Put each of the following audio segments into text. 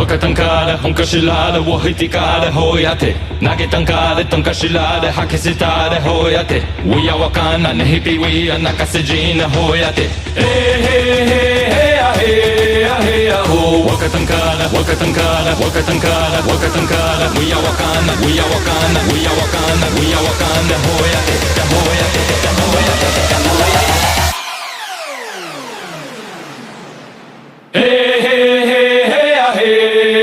若たんかれ本かしられを吹いてかれほうやって投げたんかれとんかしられ吐き捨てたれほうやって We are わかんなねひび We are 泣かせじなほうやってへへへやへやへやほう若たんかれ若たんかれ若たんかれ若たんかれ We are わかんな We are わかんな We are わかんな We are わかんなほうやってほうやってほうやってほうやってへへへへやへ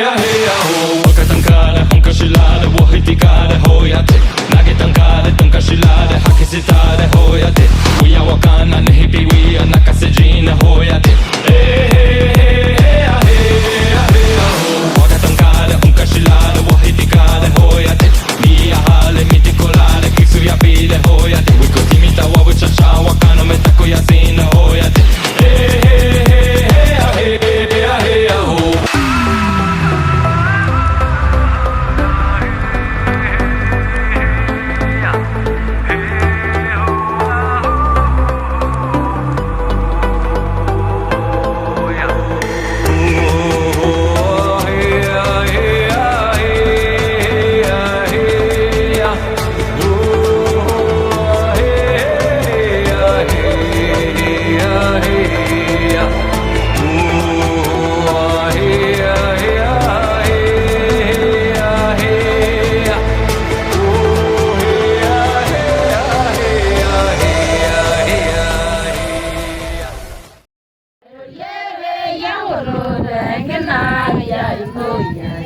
やへやほ若たんかれ本かしられを吹いてかれほうやって投げたんかれとんかしられ吐き捨てたれほうやって We are わかんなね日々 We are 泣かせじなほうやってへへへやへやへやほ若たんかれ本かしられを吹いてかれほうやって見やはれ見てこられキスやびれほうやって We could 君たわぶちゃちゃわかのめたくやしなほうやってへへへへやへやほYe ye yang woro da ngena ya ibo ya